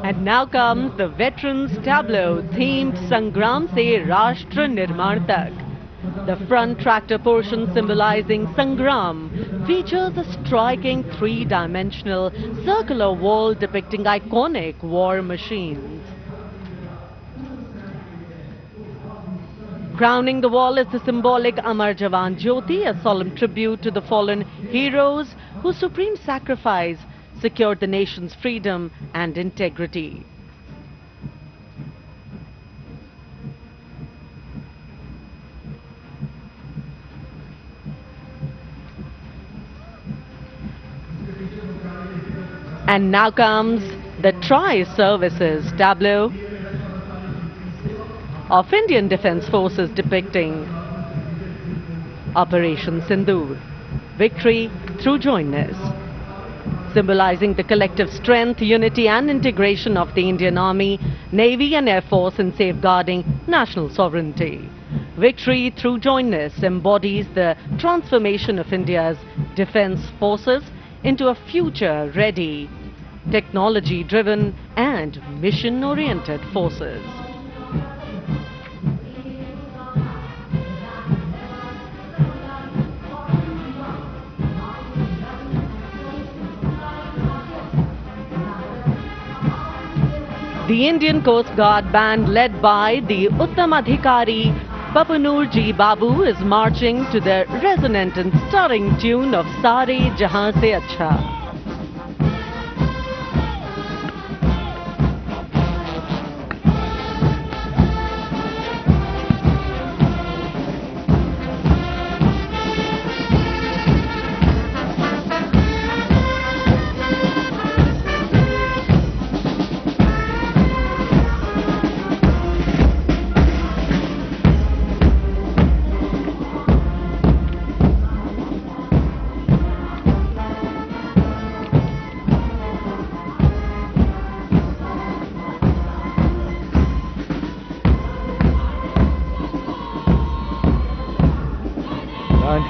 And now comes the Veterans Tableau themed Sangram Se Rashtra Nirman Tak. The front tractor portion symbolizing Sangram features a striking three-dimensional circular wall depicting iconic war machines. Crowning the wall is the symbolic Amar Jawan Jyoti, a solemn tribute to the fallen heroes whose supreme sacrifice secured the nation's freedom and integrity. And now comes the Tri-Services tableau of Indian Defence Forces depicting Operation Sindoor, victory through jointness, symbolizing the collective strength, unity and integration of the Indian Army, Navy and Air Force in safeguarding national sovereignty. Victory through jointness embodies the transformation of India's defence forces into a future-ready, technology-driven and mission-oriented forces. The Indian Coast Guard band led by the Uttam Adhikari Papanur Ji Babu is marching to the resonant and stirring tune of Sare Jahan Se Acha.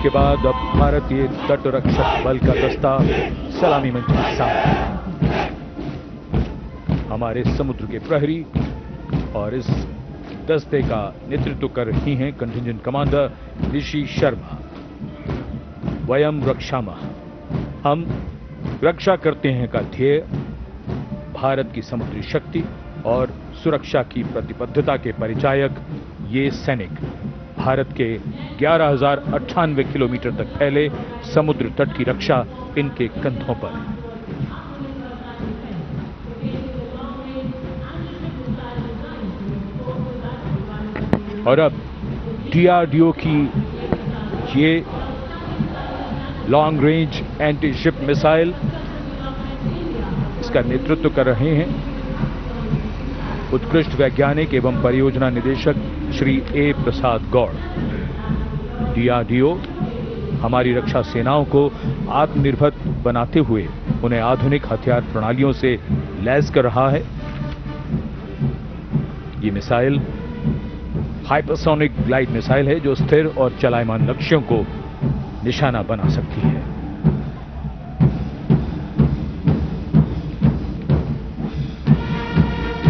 के बाद अब भारतीय तट रक्षक बल का दस्ता सलामी मंच के सामने हमारे समुद्र के प्रहरी और इस दस्ते का नेतृत्व कर रही हैं कंटिंजेंट कमांडर ऋषि शर्मा। वयम रक्षामः, हम रक्षा करते हैं का ध्येय भारत की समुद्री शक्ति और सुरक्षा की प्रतिबद्धता के परिचायक ये सैनिक भारत के 11,098 किलोमीटर तक फैले समुद्र तट की रक्षा इनके कंधों पर। और अब डीआरडीओ की ये long range anti ship missile, इसका नेतृत्व कर रहे हैं उत्कृष्ट वैज्ञानिक एवं परियोजना निदेशक श्री ए प्रसाद गौड़। डीआरडीओ हमारी रक्षा सेनाओं को आत्मनिर्भर बनाते हुए उन्हें आधुनिक हथियार प्रणालियों से लैस कर रहा है। ये मिसाइल हाइपरसोनिक ग्लाइड मिसाइल है जो स्थिर और चलायमान लक्ष्यों को निशाना बना सकती है।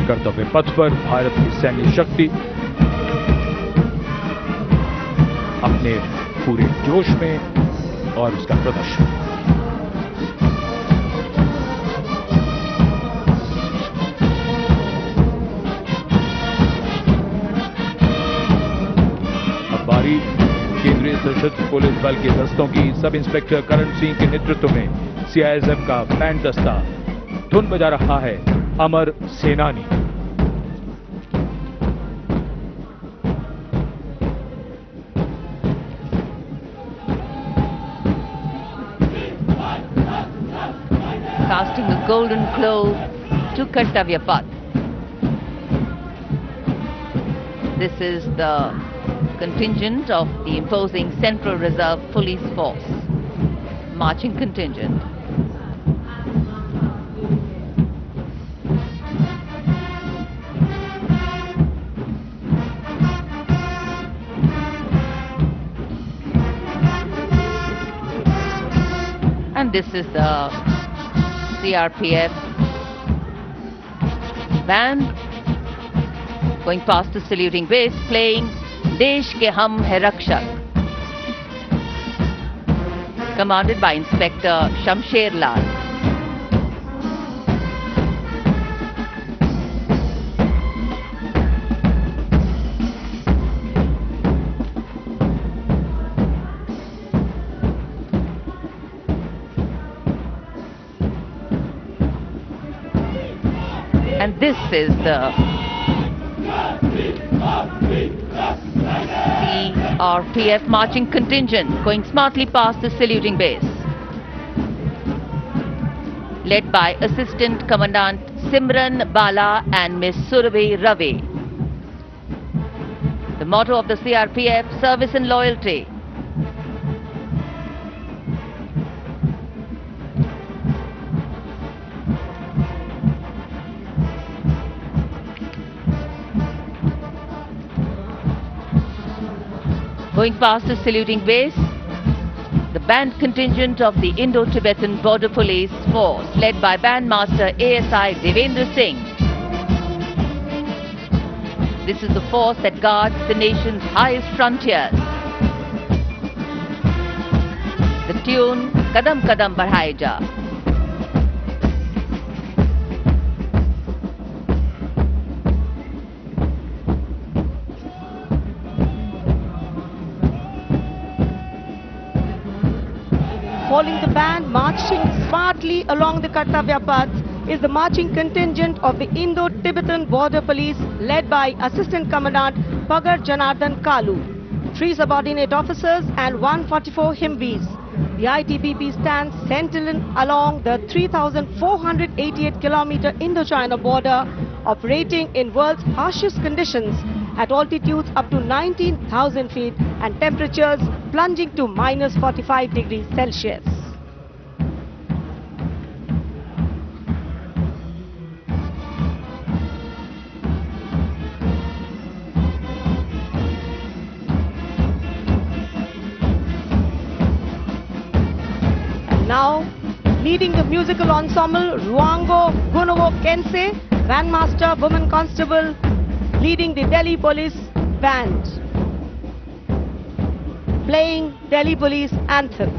कर्तव्य पथ पर भारत की सैन्य शक्ति अपने पूरे जोश में और उसका प्रदर्शन। अब बारी केंद्रीय सशस्त्र पुलिस बल के दस्तों की सब इंस्पेक्टर करण सिंह के नेतृत्व में सीआईएसएफ का बैंड दस्ता धुन बजा रहा है अमर सेनानी। Casting a golden glow to Kartavya Path. This is the contingent of the imposing Central Reserve Police Force, marching contingent. And this is the CRPF band going past the saluting base, playing Desh Ke Hum Hai Rakshak, commanded by Inspector Shamsher Lal. And this is the CRPF marching contingent going smartly past the saluting base, led by Assistant Commandant Simran Bala and Miss Surabhi Ravi. The motto of the CRPF, service and loyalty. Going past the saluting base, the band contingent of the Indo-Tibetan Border Police Force, led by Bandmaster ASI Devendra Singh. This is the force that guards the nation's highest frontiers. The tune Kadam Kadam Badhaye Ja. Following the band marching smartly along the Kartavya paths is the marching contingent of the Indo-Tibetan Border Police led by Assistant Commandant Pagar Janardhan Kalu, 3 subordinate officers and 144 Himvis. The ITBP stands sentinel along the 3,488 kilometer Indo-China border, operating in world's harshest conditions at altitudes up to 19,000 feet and temperatures plunging to minus 45 degrees Celsius. And now, leading the musical ensemble, Ruango Gunovo Kense, Bandmaster Woman Constable, leading the Delhi Police Band, playing Delhi Police Anthem.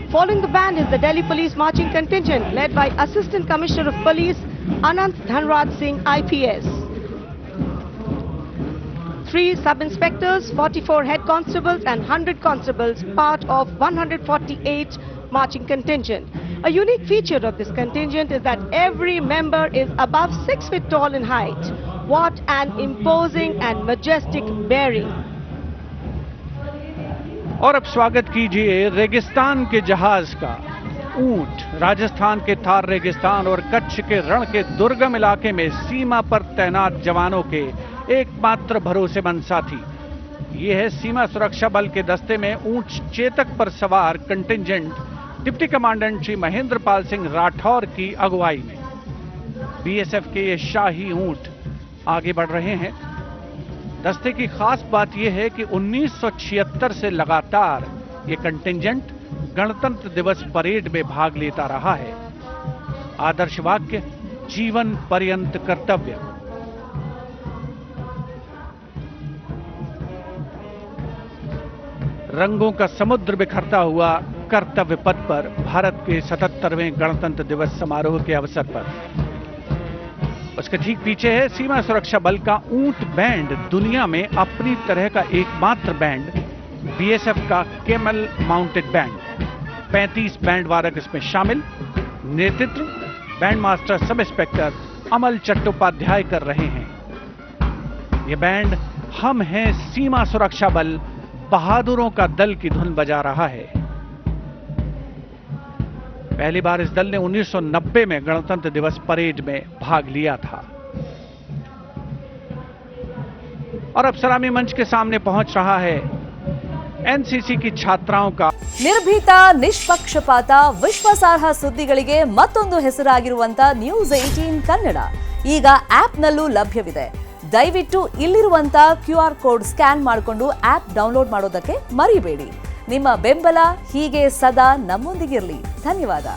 Following the band is the Delhi Police Marching Contingent led by Assistant Commissioner of Police Anant Dhanraj Singh IPS. 3 sub-inspectors, 44 head constables and 100 constables, part of 148 marching contingent. A unique feature of this contingent is that every member is above 6 feet tall in height. What an imposing and majestic bearing. और अब स्वागत कीजिए रेगिस्तान के जहाज का। ऊंट राजस्थान के थार रेगिस्तान और कच्छ के रण के दुर्गम इलाके में सीमा पर तैनात जवानों के एकमात्र भरोसेमंद साथी। ये है सीमा सुरक्षा बल के दस्ते में ऊंट चेतक पर सवार contingent deputy commandant Shri Mahendra Pal Singh Rathore की अगुवाई में। बीएसएफ के ये शाही ऊंट आगे बढ़ रहे हैं। दस्ते की खास बात यह है कि 1976 से लगातार ये कंटिंजेंट गणतंत्र दिवस परेड में भाग लेता रहा है। आदर्श वाक्य, जीवन पर्यंत कर्तव्य। रंगों का समुद्र बिखरता हुआ कर्तव्य पथ पर भारत के 77वें गणतंत्र दिवस समारोह के अवसर पर। उसके ठीक पीछे है सीमा सुरक्षा बल का ऊंट बैंड, दुनिया में अपनी तरह का एकमात्र बैंड, बीएसएफ का कैमल माउंटेड बैंड। 35 बैंड वादक इसमें शामिल। नेतृत्व बैंड मास्टर सब इंस्पेक्टर अमल चट्टोपाध्याय कर रहे हैं। यह बैंड हम हैं सीमा सुरक्षा बल, बहादुरों का दल की धुन बजा रहा है। पहली बार इस दल ने 1990 में गणतंत्र दिवस परेड में भाग लिया था और अब सलामी मंच के सामने पहुंच रहा है एनसीसी की छात्राओं का। ನಿರ್ಭೀತ, ನಿಷ್ಪಕ್ಷಪಾತ, ವಿಶ್ವಾಸಾರ್ಹ ಸುದ್ದಿಗಳಿಗೆ ಮತ್ತೊಂದು ಹೆಸರಾಗಿರುವಂತ ನ್ಯೂಸ್ 18 ಕನ್ನಡ ಈಗ ಆಪ್ನಲ್ಲೂ ಲಭ್ಯವಿದೆ. ದಯವಿಟ್ಟು ಇಲ್ಲಿರುವಂತ QR ಕೋಡ್ ಸ್ಕ್ಯಾನ್ ಮಾಡಿಕೊಂಡು ಆಪ್ ಡೌನ್ಲೋಡ್ ಮಾಡೋದಕ್ಕೆ ಮರಿಬೇಡಿ. ನಿಮ್ಮ ಬೆಂಬಲ ಹೀಗೆ ಸದಾ ನಮ್ಮೊಂದಿಗಿರಲಿ. ಧನ್ಯವಾದ.